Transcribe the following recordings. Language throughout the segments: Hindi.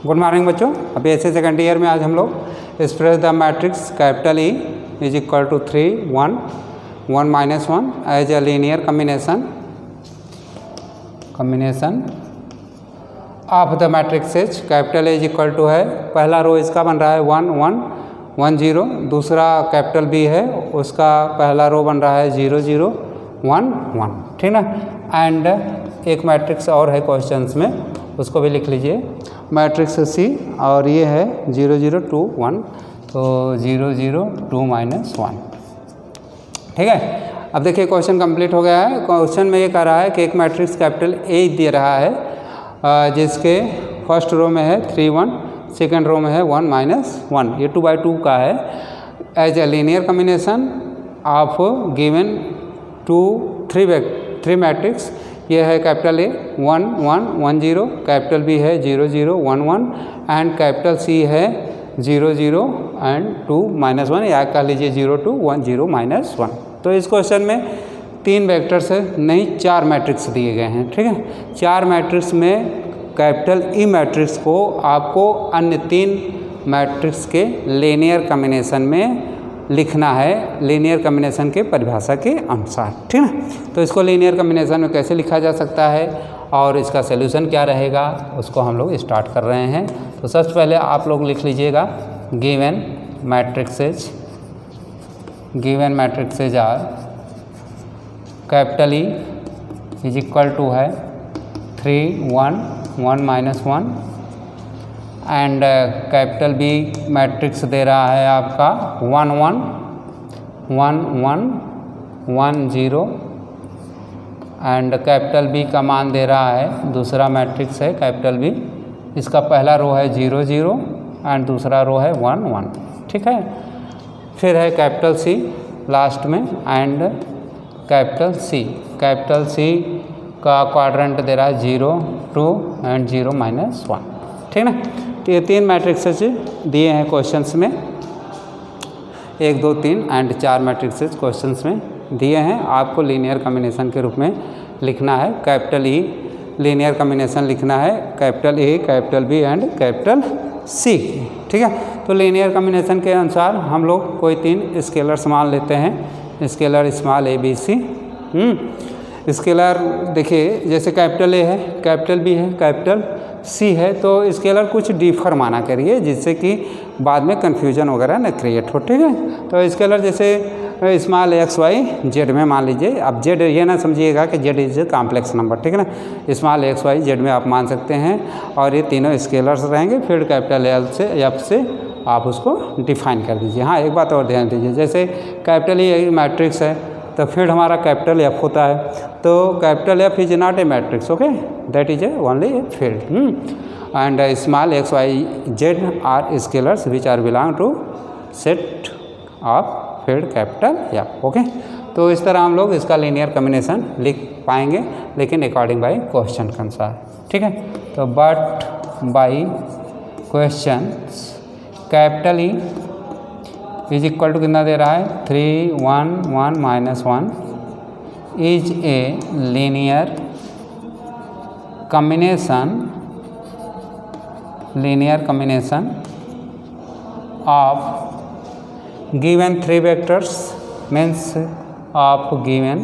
गुड मॉर्निंग बच्चों। अभी ऐसे सेकेंड ईयर में आज हम लोग express the matrix capital E is equal to 3 1 1 minus 1 as a linear combination of the matrices. Capital A is equal to है, पहला रो इसका बन रहा है 1 1 1 0, दूसरा कैपिटल बी है उसका पहला रो बन रहा है 0 0 1 1, ठीक ना। एंड एक मैट्रिक्स और है क्वेश्चंस में, उसको भी लिख लीजिए, मैट्रिक्स सी, और ये है 0 0 2 1, तो 0 0 2 माइनस 1, ठीक है। अब देखिए क्वेश्चन कंप्लीट हो गया है। क्वेश्चन में ये कह रहा है कि एक मैट्रिक्स कैपिटल ए दे रहा है जिसके फर्स्ट रो में है 3 1, सेकेंड रो में है 1 माइनस 1, ये 2/2 का है। As a linear combination of given 2 3 matrix, ये है कैपिटल ए 1 1 1 0, कैपिटल बी है 0 0 1 1 एंड कैपिटल सी है 0 0 एंड 2 माइनस 1, या कह लीजिए 0 2 1 0 माइनस 1। तो इस क्वेश्चन में 3 वेक्टर्स है, नहीं 4 मैट्रिक्स दिए गए हैं, ठीक है। 4 मैट्रिक्स में कैपिटल ई मैट्रिक्स को आपको अन्य 3 मैट्रिक्स के लीनियर कम्बिनेशन में लिखना है, लीनियर कम्बिनेशन के परिभाषा के अनुसार, ठीक है। तो इसको लीनियर कम्बिनेशन में कैसे लिखा जा सकता है और इसका सलूशन क्या रहेगा, उसको हम लोग स्टार्ट कर रहे हैं। तो सबसे पहले आप लोग लिख लीजिएगा given matrices are capital E is equal to है 3 1 1 minus 1 and capital B matrix दे रहा है आपका 1 1 1 1 1 0 एंड कैपिटल बी का मान दे रहा है, दूसरा मैट्रिक्स है कैपिटल बी, इसका पहला रो है 0 0 एंड दूसरा रो है 1 1, ठीक है। फिर है कैपिटल सी लास्ट में एंड कैपिटल सी का क्वाड्रेंट दे रहा है 0 2 एंड 0 माइनस 1, ठीक ना। तो ये 3 मैट्रिक्सेस दिए हैं क्वेश्चंस में, 1 2 3 एंड 4 मैट्रिक्सेस क्वेश्चंस में दिए हैं। आपको लीनियर कम्बिनेशन के रूप में लिखना है, कैपिटल ई लीनियर कम्बिनेशन लिखना है, capital A capital B and capital C, ठीक है। तो लीनियर कम्बिनेशन के अनुसार हम लोग कोई 3 स्केलर्स मान लेते हैं, scalar small a b c. Scalar देखिए जैसे कैपिटल ए है, कैपिटल बी है, कैपिटल सी है, तो स्केलर कुछ डिफर माना करिए जिससे कि बाद में कन्फ्यूजन वगैरह न क्रिएट हो, ठीक है। तो स्केलर जैसे स्मॉल एक्स वाई जेड में मान लीजिए, अब जेड ये ना समझिएगा कि Z is a complex number, ठीक है ना। स्मॉल एक्स वाई जेड में आप मान सकते हैं और ये तीनों स्केलर्स रहेंगे। फिर कैपिटल एल से एफ से आप उसको डिफाइन कर दीजिए। हाँ, एक बात और ध्यान दीजिए, जैसे कैपिटल ई मैट्रिक्स है तो फिर हमारा कैपिटल एफ होता है, तो capital F is not a matrix, okay, that is a only a field and small x y z are scalars which are belong to set of field capital F, okay. तो इस तरह हम लोग इसका लीनियर कम्बिनेशन लिख पाएंगे, लेकिन अकॉर्डिंग बाई क्वेश्चन के अनुसार, ठीक है। तो but by question capital E is equal to कितना दे रहा है 3 1 1 minus 1 is a linear combination of given 3 vectors means of given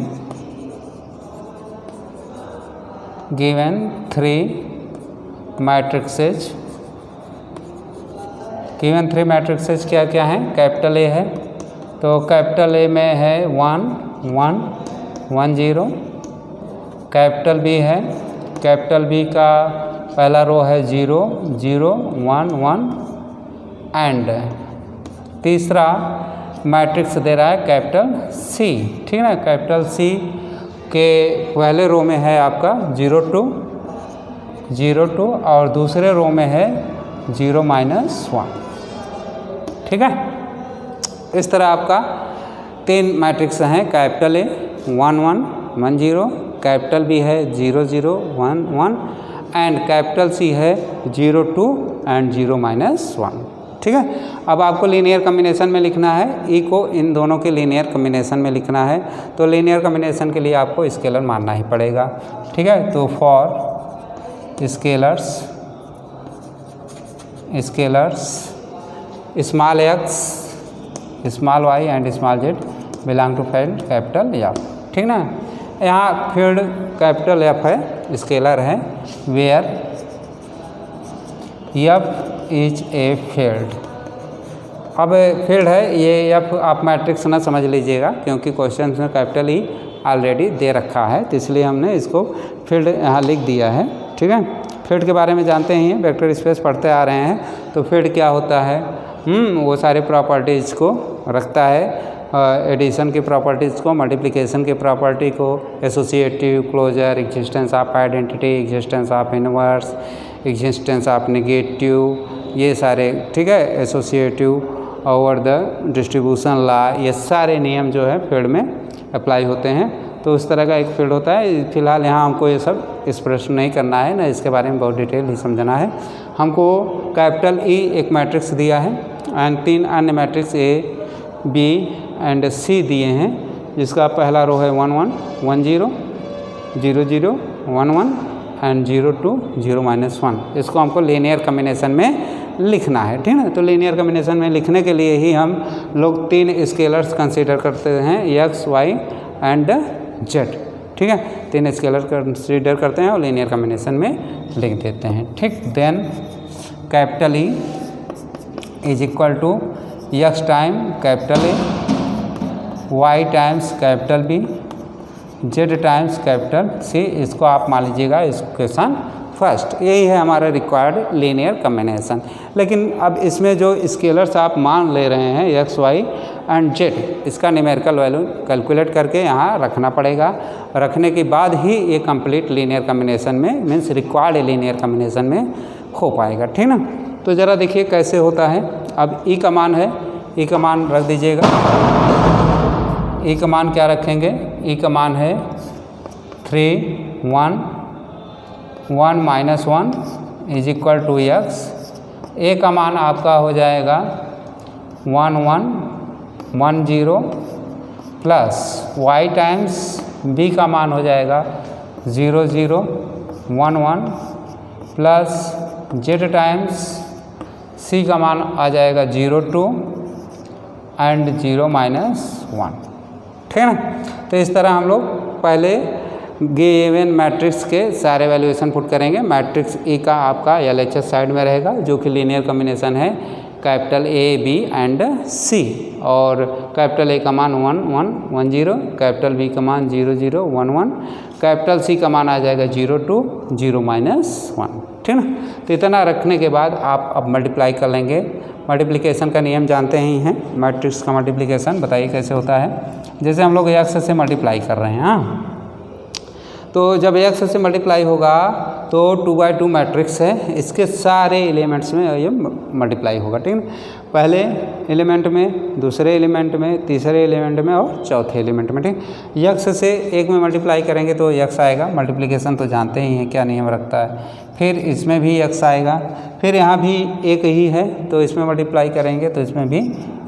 3 matrices. Given 3 matrices क्या क्या हैं, कैपिटल ए है तो कैपिटल ए में है 1 1 1 0, कैपिटल बी है, कैपिटल बी का पहला रो है 0 0 1 1 एंड तीसरा मैट्रिक्स दे रहा है कैपिटल सी, ठीक है ना। कैपिटल सी के पहले रो में है आपका 0 2 और दूसरे रो में है 0 माइनस 1, ठीक है। इस तरह आपका 3 मैट्रिक्स हैं, कैपिटल ए 1 1 1 0, कैपिटल बी है 0 0 1 1 एंड कैपिटल सी है 0 2 एंड 0 माइनस 1, ठीक है। अब आपको लीनियर कम्बिनेशन में लिखना है, ई को इन दोनों के लीनियर कम्बिनेशन में लिखना है, तो लीनियर कम्बिनेशन के लिए आपको स्केलर मानना ही पड़ेगा, ठीक है। तो for scalars scalars small x small y and small z belong to field capital F, ठीक ना। यहाँ फील्ड कैपिटल एफ है, स्केलर है, where F is a field. अब फील्ड है ये एफ, आप मैट्रिक्स ना समझ लीजिएगा क्योंकि क्वेश्चन में कैपिटल ई ऑलरेडी दे रखा है, तो इसलिए हमने इसको फील्ड यहाँ लिख दिया है, ठीक है। फील्ड के बारे में जानते ही हैं, वेक्टर स्पेस पढ़ते आ रहे हैं, तो फील्ड क्या होता है, वो सारे प्रॉपर्टीज़ को रखता है, एडिशन की प्रॉपर्टीज़ को, मल्टीप्लिकेशन की प्रॉपर्टी को, associative, closure, existence of identity, existence of inverse, existence of negative, ये सारे, ठीक है, एसोसिएटिव और द डिस्ट्रीब्यूशन लॉ, ये सारे नियम जो है फील्ड में अप्लाई होते हैं। तो उस तरह का एक फील्ड होता है। फिलहाल यहाँ हमको ये सब एक्सप्रेस नहीं करना है ना, इसके बारे में बहुत डिटेल ही समझना है हमको। कैपिटल ई एक मैट्रिक्स दिया है एंड 3 अन्य मैट्रिक्स ए बी एंड सी दिए हैं, जिसका पहला रो है 1 1 1 0 0 0 1 1 एंड 0 2 0 -1। इसको हमको लीनियर कॉम्बिनेशन में लिखना है, ठीक है। तो लीनियर कॉम्बिनेशन में लिखने के लिए ही हम लोग 3 स्केलर्स कंसीडर करते हैं, एक्स वाई एंड जेड, ठीक है। 3 स्केलर कंसीडर करते हैं और लीनियर कॉम्बिनेशन में लिख देते हैं, ठीक। Then capital E is equal to x time capital A, y times capital B, z times capital C. इसको आप मान लीजिएगा इक्वेशन फर्स्ट। यही है हमारा रिक्वायर्ड लीनियर कॉम्बिनेशन। लेकिन अब इसमें जो स्केलर्स आप मान ले रहे हैं एक्स वाई एंड जेड, इसका न्यूमेरिकल वैल्यू कैलकुलेट करके यहाँ रखना पड़ेगा। रखने के बाद ही ये कंप्लीट लीनियर कॉम्बिनेशन में मीन्स रिक्वायर्ड लीनियर कॉम्बिनेशन में हो पाएगा, ठीक ना। तो ज़रा देखिए कैसे होता है। अब ई का मान है, ई का मान रख दीजिएगा। ई का मान क्या रखेंगे, ई का मान है 3 1 1 -1 इज इक्वल टू एक्स। ए का मान आपका हो जाएगा 1 1 1 0 प्लस वाई टाइम्स बी का मान हो जाएगा 0 0 1 1 प्लस जेड टाइम्स सी का मान आ जाएगा 0 2 एंड 0 -1, ठीक है ना। तो इस तरह हम लोग पहले गिवन मैट्रिक्स के सारे वैल्यूएशन पुट करेंगे। मैट्रिक्स ई का आपका एलएचएस साइड में रहेगा, जो कि लीनियर कॉम्बिनेशन है कैपिटल ए बी एंड सी, और कैपिटल ए का मान 1 1 1 0, कैपिटल बी का मान 0 0 1 1, कैपिटल सी का मान आ जाएगा 0 2 0 -1, ठीक ना। तो इतना रखने के बाद आप अब मल्टीप्लाई कर लेंगे। मल्टीप्लिकेशन का नियम जानते ही हैं, मैट्रिक्स का मल्टीप्लिकेशन बताइए कैसे होता है। जैसे हम लोग एक्स से मल्टीप्लाई कर रहे हैं, हाँ, तो जब एक्स से मल्टीप्लाई होगा तो 2/2 मैट्रिक्स है, इसके सारे एलिमेंट्स में ये मल्टीप्लाई होगा, ठीक है। पहले एलिमेंट में, दूसरे एलिमेंट में, तीसरे एलिमेंट में और चौथे एलिमेंट में, ठीक। एक्स से एक में मल्टीप्लाई करेंगे तो एक्स आएगा, मल्टीप्लिकेशन तो जानते ही हैं क्या नियम रखता है। फिर इसमें भी एक्स आएगा, फिर यहाँ भी एक ही है तो इसमें मल्टीप्लाई करेंगे तो इसमें भी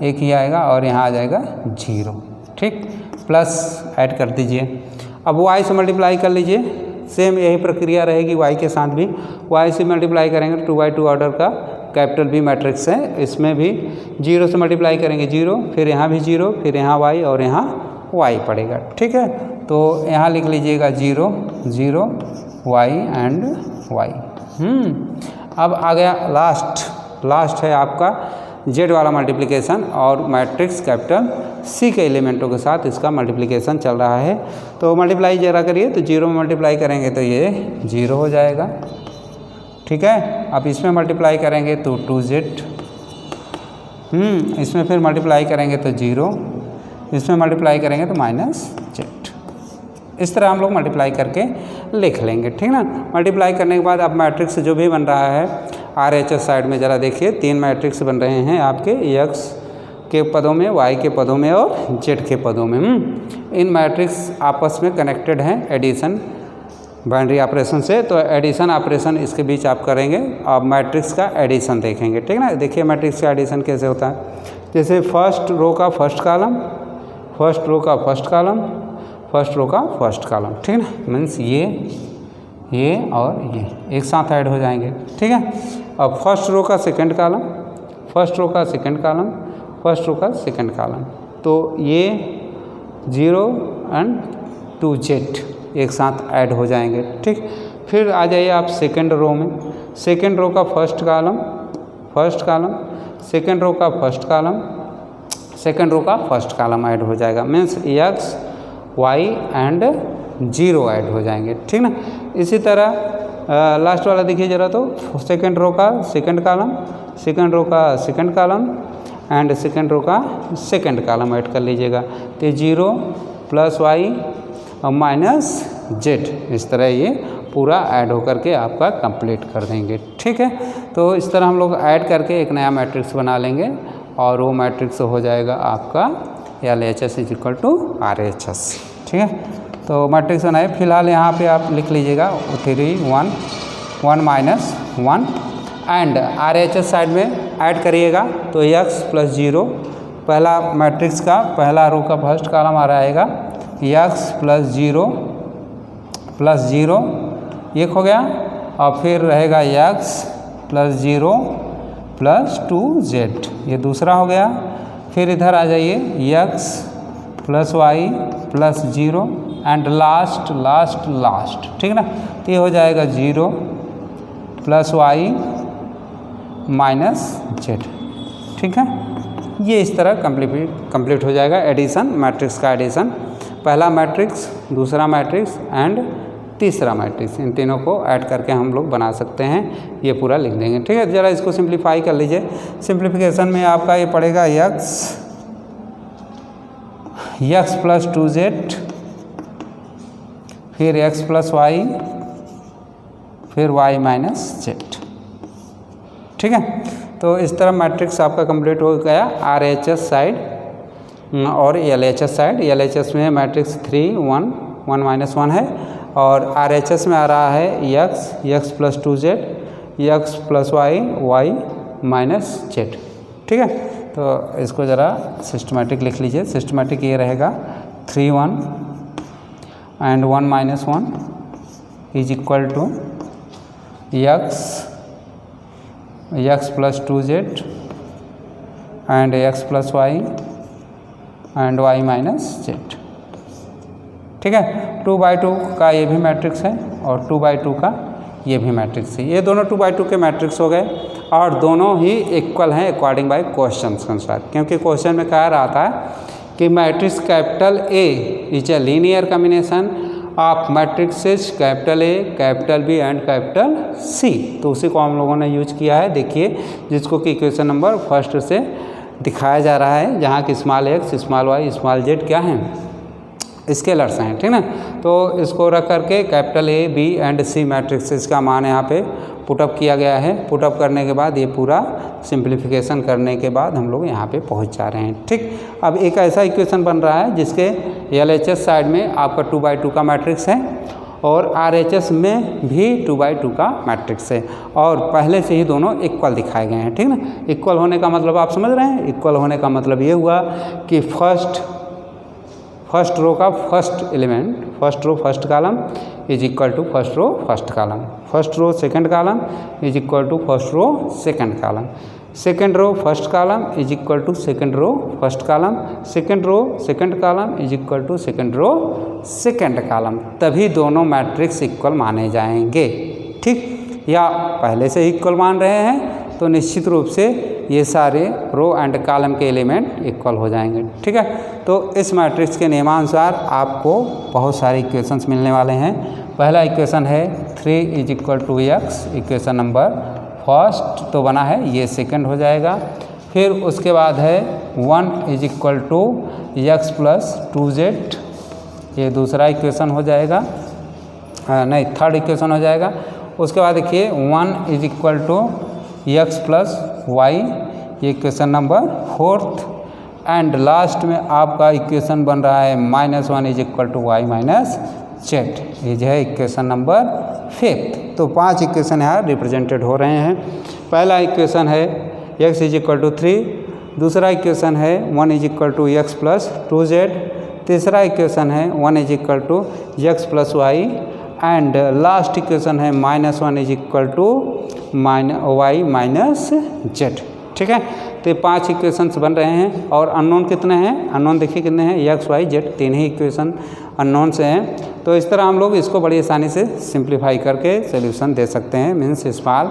एक ही आएगा और यहाँ आ जाएगा 0, ठीक। प्लस ऐड कर दीजिए। अब y से मल्टीप्लाई कर लीजिए, सेम यही प्रक्रिया रहेगी y के साथ भी। y से मल्टीप्लाई करेंगे तो 2/2 ऑर्डर का कैपिटल बी मैट्रिक्स है, इसमें भी 0 से मल्टीप्लाई करेंगे 0, फिर यहाँ भी 0, फिर यहाँ y और यहाँ y पड़ेगा, ठीक है। तो यहाँ लिख लीजिएगा 0 0 y एंड y। अब आ गया लास्ट है आपका जेड वाला मल्टीप्लिकेशन, और मैट्रिक्स कैपिटल सी के एलिमेंटों के साथ इसका मल्टीप्लिकेशन चल रहा है। तो मल्टीप्लाई जरा करिए, तो 0 में मल्टीप्लाई करेंगे तो ये 0 हो जाएगा, ठीक है। अब इसमें मल्टीप्लाई करेंगे तो 2z, इसमें फिर मल्टीप्लाई करेंगे तो 0, इसमें मल्टीप्लाई करेंगे तो -z। इस तरह हम लोग मल्टीप्लाई करके लिख लेंगे, ठीक ना। मल्टीप्लाई करने के बाद अब मैट्रिक्स जो भी बन रहा है RHS साइड में ज़रा देखिए, 3 मैट्रिक्स बन रहे हैं आपके x के पदों में, y के पदों में और z के पदों में। इन मैट्रिक्स आपस में कनेक्टेड हैं एडिशन बाइनरी ऑपरेशन से, तो एडिशन ऑपरेशन इसके बीच आप करेंगे। अब मैट्रिक्स का एडिशन देखेंगे, ठीक ना। देखिए मैट्रिक्स का एडिशन कैसे होता है। जैसे फर्स्ट रो का फर्स्ट कॉलम, फर्स्ट रो का फर्स्ट कॉलम, फर्स्ट रो का फर्स्ट कॉलम, ठीक है ना। मीन्स ये और ये एक साथ ऐड हो जाएंगे, ठीक है। अब फर्स्ट रो का सेकंड कॉलम, फर्स्ट रो का सेकंड कॉलम, फर्स्ट रो का सेकंड कॉलम, तो ये 0 एंड 2z एक साथ ऐड हो जाएंगे, ठीक। फिर आ जाइए आप सेकंड रो में, सेकंड रो का first column, first column, second row का फर्स्ट कॉलम, सेकंड रो का फर्स्ट कॉलम ऐड हो जाएगा, means x y and 0 add हो जाएंगे, ठीक ना। इसी तरह लास्ट वाला देखिए ज़रा, तो सेकंड रो का सेकंड कॉलम, सेकंड रो का second column and second row का सेकंड कॉलम ऐड कर लीजिएगा, तो 0 + y और -z, इस तरह ये पूरा ऐड होकर के आपका कंप्लीट कर देंगे, ठीक है। तो इस तरह हम लोग ऐड करके एक नया मैट्रिक्स बना लेंगे और वो मैट्रिक्स हो जाएगा आपका LHS = RHS, ठीक है। तो मैट्रिक्स बनाए, फिलहाल यहाँ पे आप लिख लीजिएगा 3 1 1 - 1 एंड RHS साइड में ऐड करिएगा, तो x + 0, पहला मैट्रिक्स का पहला रो का फर्स्ट कॉलम आ रहेगा x + 0 + 0 एक हो गया, और फिर रहेगा x + 0 + 2z, ये दूसरा हो गया। फिर इधर आ जाइए x + y + 0 एंड लास्ट, ठीक ना, तो ये हो जाएगा 0 + y - z, ठीक है। ये इस तरह कंप्लीट हो जाएगा एडिशन, मैट्रिक्स का एडिशन, पहला मैट्रिक्स, दूसरा मैट्रिक्स एंड तीसरा मैट्रिक्स, इन तीनों को ऐड करके हम लोग बना सकते हैं, ये पूरा लिख देंगे, ठीक है। ज़रा इसको सिंप्लीफाई कर लीजिए, सिंप्लीफिकेशन में आपका ये पड़ेगा x + 2z, फिर x + y, फिर y - z, ठीक है। तो इस तरह मैट्रिक्स आपका कंप्लीट हो गया RHS साइड और LHS साइड। LHS में मैट्रिक्स 3 1 1 - 1 है और RHS में आ रहा है x + 2z, x + y y - z, ठीक है। तो इसको ज़रा सिस्टमेटिक लिख लीजिए, सिस्टमेटिक ये रहेगा 3 1 and 1 - 1 = x + 2z and x + y and y - z, ठीक है। 2/2 का ये भी मैट्रिक्स है और 2/2 का ये भी मैट्रिक्स है, ये दोनों 2/2 के मैट्रिक्स हो गए और दोनों ही इक्वल हैं अकॉर्डिंग बाय क्वेश्चन के अनुसार, क्योंकि क्वेश्चन में कह रहा था कि matrix capital A is a linear combination of matrixes capital A, capital B and capital C, तो उसी को हम लोगों ने यूज किया है। देखिए जिसको कि इक्वेशन नंबर फर्स्ट से दिखाया जा रहा है, जहाँ कि x, y, z क्या हैं, स्केलर्स हैं, ठीक ना। तो इसको रख करके capital A, B and C matrix का मान यहाँ पे पुटअप किया गया है। पुटअप करने के बाद ये पूरा सिंप्लीफिकेशन करने के बाद हम लोग यहाँ पे पहुँच जा रहे हैं, ठीक। अब एक ऐसा इक्वेशन बन रहा है जिसके LHS साइड में आपका 2/2 का मैट्रिक्स है और RHS में भी 2/2 का मैट्रिक्स है और पहले से ही दोनों इक्वल दिखाए गए हैं, ठीक ना। इक्वल होने का मतलब आप समझ रहे हैं, इक्वल होने का मतलब ये हुआ कि फर्स्ट रो का first element, first row first column is equal to first row first column, first row second column is equal to first row second column, second row first column is equal to second row first column, second row second column is equal to second row second column, तभी दोनों मैट्रिक्स इक्वल माने जाएंगे, ठीक। या पहले से इक्वल मान रहे हैं तो निश्चित रूप से ये सारे रो एंड कॉलम के एलिमेंट इक्वल हो जाएंगे, ठीक है। तो इस मैट्रिक्स के नियमानुसार आपको बहुत सारे इक्वेशंस मिलने वाले हैं। पहला इक्वेशन है 3 = x, इक्वेशन नंबर फर्स्ट तो बना है, ये सेकंड हो जाएगा। फिर उसके बाद है 1 = x + 2z, ये दूसरा इक्वेशन हो जाएगा, नहीं थर्ड इक्वेशन हो जाएगा। उसके बाद देखिए 1 = x + y, ये equation number fourth and last में आपका इक्वेशन बन रहा है -1 = y - z, ये जो है इक्वेशन नंबर फिफ्थ। तो 5 इक्वेशन यहाँ रिप्रेजेंटेड हो रहे हैं। पहला इक्वेशन है x = 3, दूसरा इक्वेशन है 1 = x + 2z, तीसरा इक्वेशन है 1 = x + y and last equation है -1 is equal to y minus z. ठीक है, तो ये 5 इक्वेशंस बन रहे हैं और अननोन कितने हैं, अननोन देखिए कितने हैं, एक्स वाई जेड 3 ही इक्वेशन अननोन से हैं। तो इस तरह हम लोग इसको बड़ी आसानी से सिंप्लीफाई करके सोल्यूशन दे सकते हैं। Means small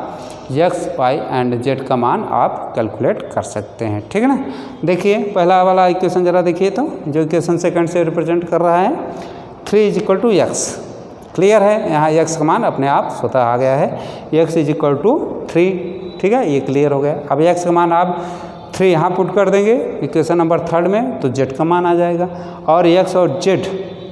x y and z का मान आप कैलकुलेट कर सकते हैं। ठीक है ना, देखिए पहला वाला इक्वेशन जरा देखिए, तो जो इक्वेशन सेकंड से रिप्रेजेंट कर रहा है 3 is equal to x, clear है, यहाँ एक्स का मान अपने आप स्वतः आ गया है, एक्स इज इक्वल टू 3। ठीक है, ये क्लियर हो गया। अब एक्स का मान आप 3 यहाँ पुट कर देंगे इक्वेशन नंबर 3 में, तो जेड का मान आ जाएगा। और एक्स और जेड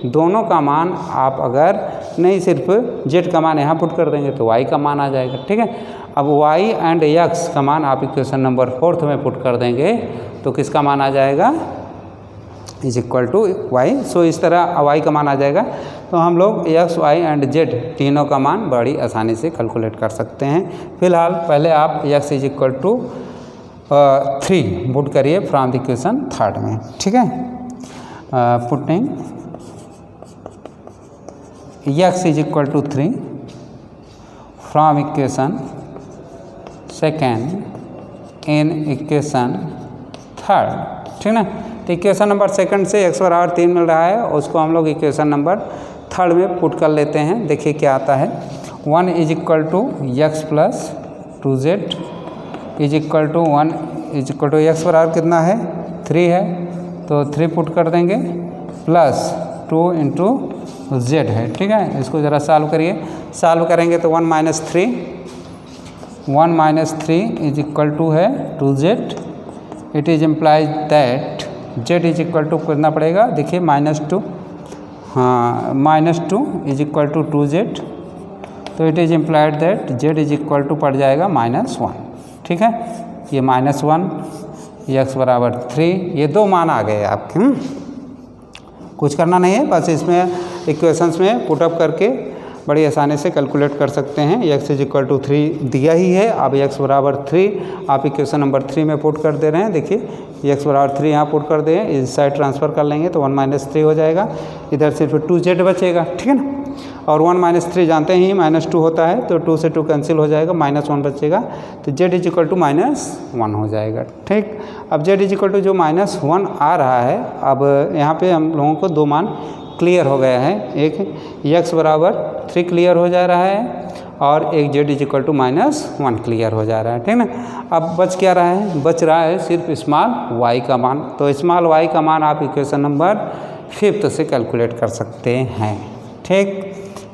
दोनों का मान आप अगर नहीं सिर्फ जेड का मान यहाँ पुट कर देंगे तो वाई का मान आ जाएगा। ठीक है, अब वाई एंड एक्स का मान आप इक्वेशन नंबर 4 में पुट कर देंगे तो किसका मान आ जाएगा, इज इक्वल टू वाई। सो इस तरह वाई का मान आ जाएगा। तो हम लोग एक्स वाई एंड जेड तीनों का मान बड़ी आसानी से कैलकुलेट कर सकते हैं। फिलहाल पहले आप x is equal to 3 put करिए फ्रॉम द इक्वेशन 3 में। ठीक है, putting x is equal to 3 from equation second in equation 3। ठीक ना, तो इक्वेशन नंबर सेकंड से एक्स बराबर 3 मिल रहा है, उसको हम लोग इक्वेशन नंबर 3 में पुट कर लेते हैं। देखिए क्या आता है, 1 is equal to x plus 2z is equal to 1 is equal to x बराबर कितना है 3 है, तो 3 पुट कर देंगे प्लस 2 इंटू जेड है। ठीक है, इसको ज़रा सॉल्व करिए, सॉल्व करेंगे तो 1 माइनस 3 इज इक्वल टू है 2z। It is implies that z is equal to करना पड़ेगा, देखिए -2, हाँ -2 इज इक्वल टू 2z, तो it is implied that z is equal to पड़ जाएगा -1। ठीक है, ये -1 एक्स बराबर 3, ये 2 मान आ गए आपके। कुछ करना नहीं है, बस इसमें इक्वेशंस में पुटअप करके बड़ी आसानी से कैलकुलेट कर सकते हैं। एक्स इज इक्वल टू 3 दिया ही है, अब एक्स बराबर 3 आप इक्वेशन नंबर 3 में पुट कर दे रहे हैं। देखिए एक्स बराबर 3 यहाँ पुट कर दें, इस साइड ट्रांसफ़र कर लेंगे तो 1 माइनस 3 हो जाएगा, इधर सिर्फ 2z बचेगा। ठीक है ना, और 1 माइनस 3 जानते ही -2 होता है, तो 2 से 2 कैंसिल हो जाएगा, -1 बचेगा, तो z इज इक्वल टू -1 हो जाएगा। ठीक, अब z इज इक्वल टू जो -1 आ रहा है, अब यहाँ पे हम लोगों को 2 मान क्लियर हो गया है, एक x बराबर 3 क्लियर हो जा रहा है और एक z is equal to -1 clear हो जा रहा है। ठीक ना, अब बच क्या रहा है, बच रहा है सिर्फ स्मॉल y का मान। तो स्मॉल y का मान आप इक्वेशन नंबर 5 से कैलकुलेट कर सकते हैं। ठीक,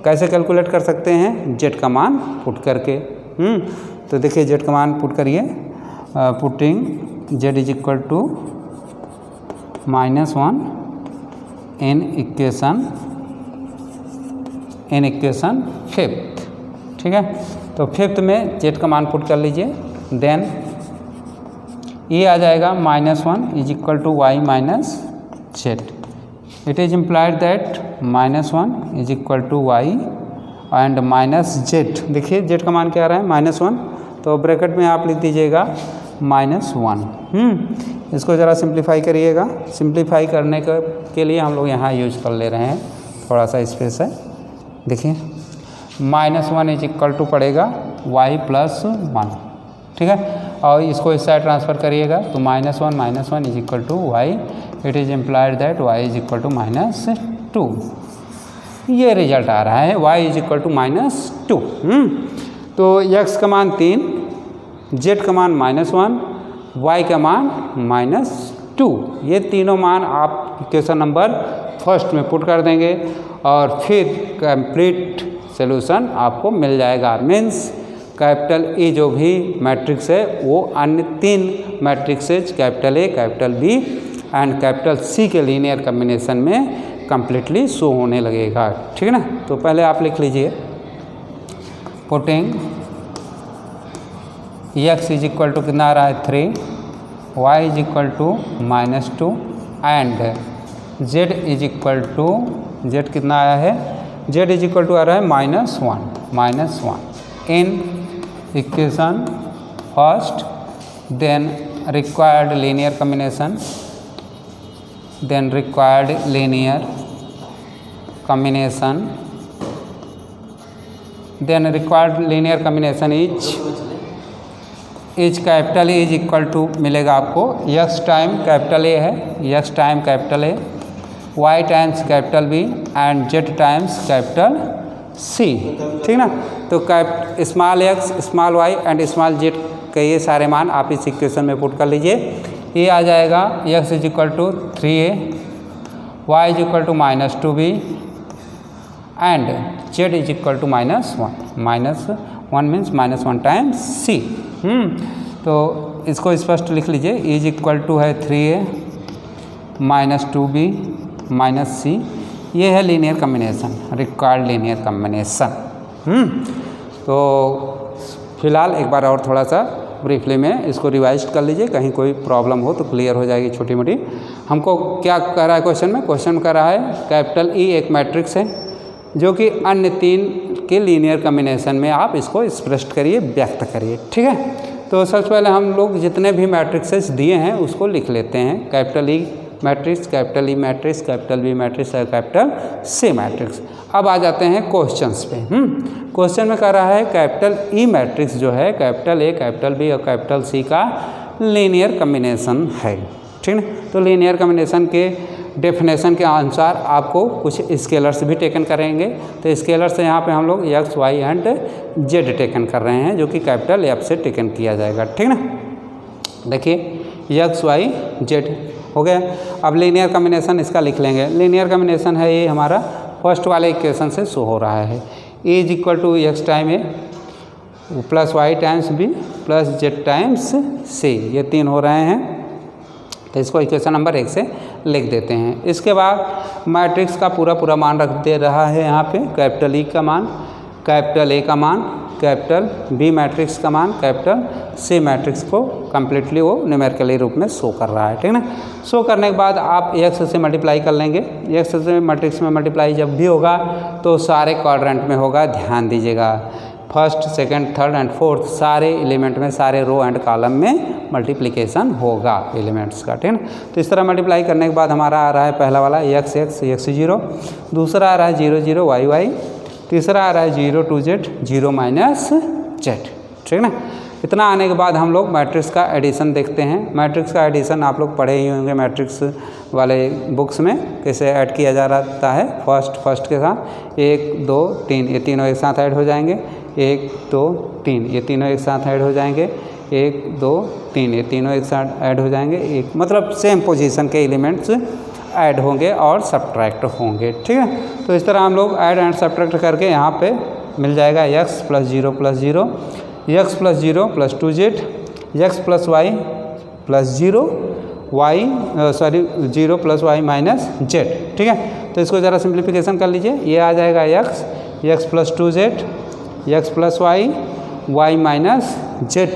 कैसे कैलकुलेट कर सकते हैं, z का मान पुट करके। तो देखिए z का मान पुट करिए, putting z is equal to -1 in equation 5th। ठीक है, तो 5th में z का मान पुट कर लीजिए, देन ये आ जाएगा -1 is equal to y minus z. It is implied that -1 is equal to y and minus z. देखिए जेड का मान क्या आ रहा है -1, तो ब्रैकेट में आप लिख दीजिएगा -1। इसको ज़रा सिंप्लीफाई करिएगा, सिंप्लीफाई करने के लिए हम लोग यहाँ यूज कर ले रहे हैं, थोड़ा सा स्पेस है। देखिए -1 इज इक्वल टू पड़ेगा y प्लस 1। ठीक है, और इसको इस साइड ट्रांसफ़र करिएगा तो -1 is equal to y. It is implied that y is equal to -2। ये रिजल्ट आ रहा है, y इज इक्वल टू -2। तो x का मान 3, z का मान -1, y का मान -2। ये तीनों मान आप इक्वेशन नंबर 1 में पुट कर देंगे और फिर कंप्लीट सॉल्यूशन आपको मिल जाएगा। मीन्स कैपिटल E जो भी मैट्रिक्स है वो अन्य 3 matrices capital A, capital B and capital C के लीनियर कम्बिनेशन में कम्प्लीटली शो होने लगेगा। ठीक है ना, तो पहले आप लिख लीजिए, putting x is equal to कितना आ रहा है 3, y is equal to -2 and z is equal to, z कितना आया है, z इज इक्वल टू आ रहा है -1 in equation first, then required linear combination, then required linear combination is capital A is equal to मिलेगा आपको x टाइम कैपिटल ए है, x time capital A, y times capital B and z times capital C, ठीक ना। तो small x small y and small z के ये सारे मान आप इस इक्वेशन में पुट कर लीजिए। ये आ जाएगा x is equal to 3a, y is equal to -2b and z is equal to -1 means -1 times c। तो इसको स्पष्ट लिख लीजिए, इज इक्वल टू है 3a -2b -c, ये है linear combination, required linear combination. तो फिलहाल एक बार और थोड़ा सा ब्रीफली में इसको रिवाइज कर लीजिए, कहीं कोई प्रॉब्लम हो तो क्लियर हो जाएगी छोटी मोटी। हमको क्या कह रहा है क्वेश्चन में, क्वेश्चन कह रहा है कैपिटल ई एक मैट्रिक्स है जो कि अन्य 3 के लीनियर कम्बिनेशन में आप इसको एक्सप्रेस करिए, व्यक्त करिए, ठीक है। तो सबसे पहले हम लोग जितने भी मैट्रिक्सेस दिए हैं उसको लिख लेते हैं, capital E matrix, capital E matrix, capital B matrix और कैपिटल सी मैट्रिक्स। अब आ जाते हैं क्वेश्चंस पे। क्वेश्चन में कह रहा है कैपिटल ई मैट्रिक्स जो है कैपिटल ए, कैपिटल बी और कैपिटल सी का लीनियर कम्बिनेशन है, ठीक है। तो लीनियर कम्बिनेशन के डेफिनेशन के अनुसार आपको कुछ स्केलर्स भी टेकन करेंगे। तो स्केलर्स यहाँ पे हम लोग x, y and z taken कर रहे हैं जो कि कैपिटल F से टेकन किया जाएगा, ठीक ना। देखिए x, y, z हो गया। अब लीनियर कम्बिनेशन इसका लिख लेंगे। लीनियर कम्बिनेशन है ये हमारा फर्स्ट वाले इक्वेशन से शो हो रहा है, A is equal to x time A plus y times B plus z times C, ये 3 हो रहे हैं। तो इसको इक्वेशन नंबर 1 से लिख देते हैं। इसके बाद मैट्रिक्स का पूरा मान रख दे रहा है यहाँ पे, कैपिटल ई का मान, कैपिटल ए का मान, कैपिटल बी मैट्रिक्स का मान, कैपिटल सी मैट्रिक्स को कम्प्लीटली वो न्यूमेरिकली रूप में शो कर रहा है, ठीक ना। शो करने के बाद आप x से मल्टीप्लाई कर लेंगे। x से मैट्रिक्स में मल्टीप्लाई जब भी होगा तो सारे क्वाड्रेंट में होगा, ध्यान दीजिएगा। First, second, third and fourth सारे एलिमेंट में, सारे रो एंड कॉलम में मल्टीप्लिकेशन होगा एलिमेंट्स का, ठीक है। तो इस तरह मल्टीप्लाई करने के बाद हमारा आ रहा है पहला वाला x 0, दूसरा आ रहा है 0 0 y y, तीसरा आ रहा है 0 2 z 0 z, ठीक ना। इतना आने के बाद हम लोग मैट्रिक्स का एडिशन देखते हैं। मैट्रिक्स का एडिशन आप लोग पढ़े ही होंगे मैट्रिक्स वाले बुक्स में, कैसे ऐड किया जा रहा है। फर्स्ट के साथ 1 2 3 ये तीनों एक साथ ऐड हो जाएंगे, 1 2 3 ये तीनों एक साथ ऐड हो जाएंगे, 1 2 3 ये तीनों एक साथ ऐड हो जाएंगे, एक मतलब सेम पोजीशन के एलिमेंट्स ऐड होंगे और सब्ट्रैक्ट होंगे, ठीक है। तो इस तरह हम लोग ऐड एंड सब्ट्रैक्ट करके यहाँ पे मिल जाएगा x + 0 + 0, x + 0 + 2z, x + y + 0 y 0 + y - z, ठीक है। तो इसको ज़रा सिंप्लीफिकेशन कर लीजिए, ये आ जाएगा x + 2z, x + y y - z,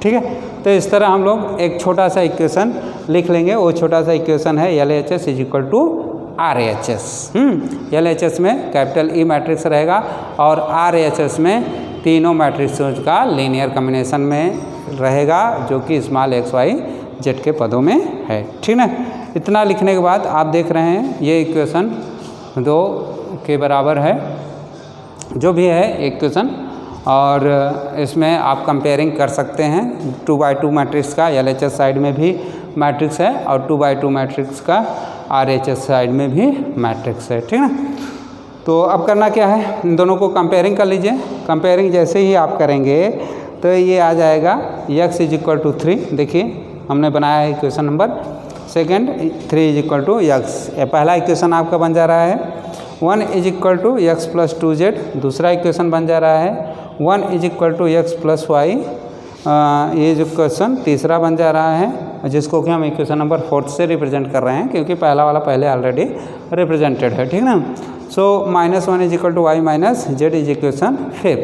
ठीक है। तो इस तरह हम लोग एक छोटा सा इक्वेशन लिख लेंगे। वो छोटा सा इक्वेशन है LHS = RHS। LHS में कैपिटल ई मैट्रिक्स रहेगा और RHS में तीनों मैट्रिक्सों का लीनियर कम्बिनेशन में रहेगा जो कि स्मॉल x y z के पदों में है, ठीक ना। इतना लिखने के बाद आप देख रहे हैं ये इक्वेशन 2 के बराबर है जो भी है इक्वेशन, और इसमें आप कंपेयरिंग कर सकते हैं 2x2 मैट्रिक्स का LHS साइड में भी मैट्रिक्स है और 2x2 मैट्रिक्स का RHS साइड में भी मैट्रिक्स है, ठीक ना। तो अब करना क्या है, इन दोनों को कंपेयरिंग कर लीजिए। कंपेयरिंग जैसे ही आप करेंगे तो ये आ जाएगा x = 3। देखिए हमने बनाया है इक्वेशन नंबर सेकंड, 3 = x। पहला इक्वेशन आपका बन जा रहा है 1 = x + 2z, दूसरा इक्वेशन बन जा रहा है 1 = x + y, ये जो क्वेश्चन तीसरा बन जा रहा है जिसको कि हम इक्वेशन नंबर 4 से रिप्रेजेंट कर रहे हैं क्योंकि पहला वाला पहले ऑलरेडी रिप्रेजेंटेड है, ठीक ना। सो -1 = y - z इज इक्वेशन 5,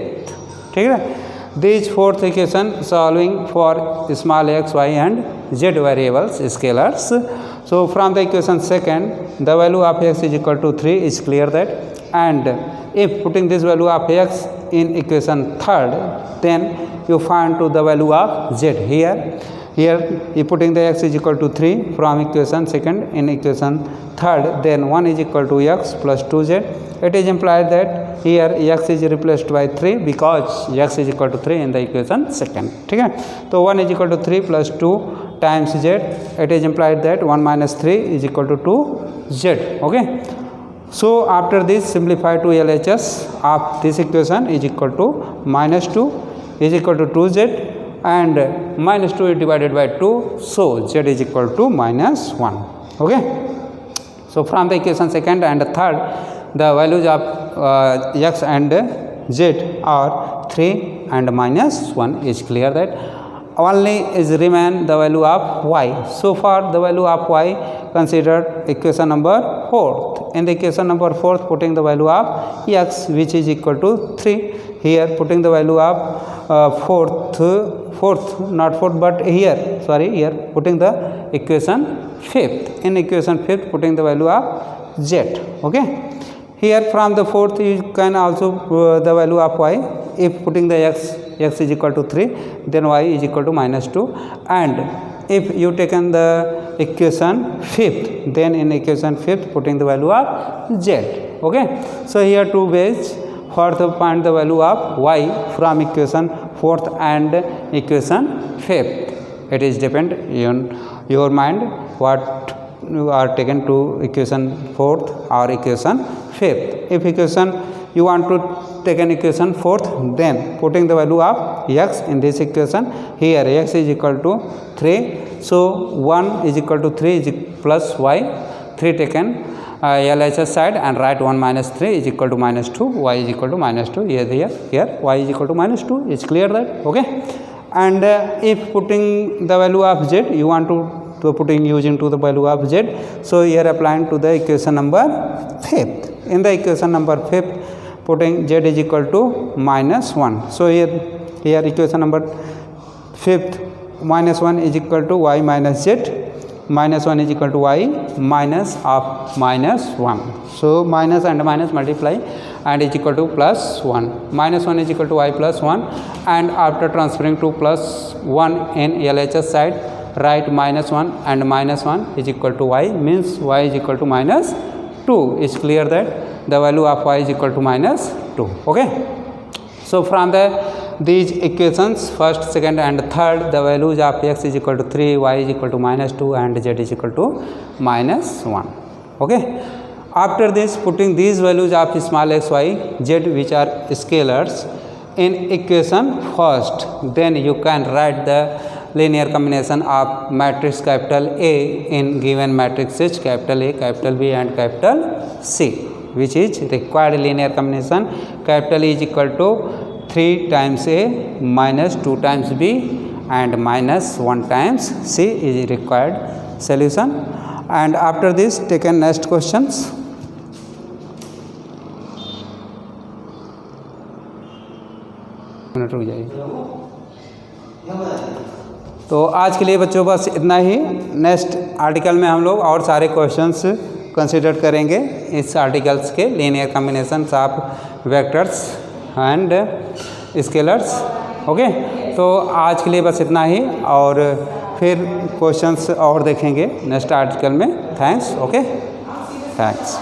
ठीक है। This fourth equation solving for small x y and z variables scalars. So from the equation second, the value of x = 3 is clear that, and if putting this value of x in equation third, then you find to the value of z. Here here you putting the x is equal to 3 from equation second in equation third, then 1 is equal to x plus 2z. It is implied that here x is replaced by 3 because x is equal to 3 in the equation second. ठीक है, तो 1 is equal to 3 plus 2 times z. It is implied that 1 minus 3 is equal to 2z. Okay, so after this simplify to LHS of this equation is equal to minus 2 is equal to 2z and minus 2 is divided by 2, so z is equal to minus 1. Okay, so from the equation second and third, the values of x and z are 3 and minus 1. Is clear that only is remain the value of y. So far the value of y considered equation number 4th. In the equation number 4th, putting the value of x which is equal to 3. Here putting the value of fourth not fourth but here putting the equation 5th. In equation 5th, putting the value of z. Okay, here from the 4th you can also the value of y. If putting the x is equal to 3, then y is equal to minus 2, and if you taken the equation 5th, then in equation 5th putting the value of z. Okay, so here two ways for to find the value of y from equation 4th and equation 5th. It is depend on your mind what you are taken to equation 4th or equation 5th. If equation you want to take an equation 4th, then putting the value of x in this equation, here x is equal to 3, so 1 is equal to 3 is plus y, 3 taken LHS side and write 1 minus 3 is equal to minus 2, y is equal to minus 2, here y is equal to minus 2. It's clear that. Okay, and if putting the value of z, you want to putting using to the value of z, so here applying to the equation number 5th. In the equation number 5th, putting z is equal to minus 1, so here equation number 5th, minus 1 is equal to y minus z, minus 1 is equal to y minus of minus 1, so minus and minus multiply and is equal to plus 1. Minus 1 is equal to y plus 1, and after transferring to plus 1 in LHS side, write minus 1 and minus 1 is equal to y, means y is equal to minus 2. It's clear that the value of y is equal to minus 2. Okay, so from these equations first, second and third, the values of x is equal to 3, y is equal to minus 2 and z is equal to minus 1. Okay, after this putting these values of small x, y, z which are scalars in equation first, then you can write the linear combination of matrix capital A in given matrices capital A, capital B and capital C, which is required linear combination. Capital E is equal to 3 times A minus 2 times B and minus 1 times C is required solution. And after this taken next questions. रुक जाइए। तो आज के लिए बच्चों बस इतना ही। नेक्स्ट आर्टिकल में हम लोग और सारे क्वेश्चंस कंसिडर करेंगे इस आर्टिकल्स के, linear combinations of vectors and scalars. Okay, तो आज के लिए बस इतना ही और फिर क्वेश्चंस और देखेंगे नेक्स्ट आर्टिकल में। थैंक्स। Okay, thanks.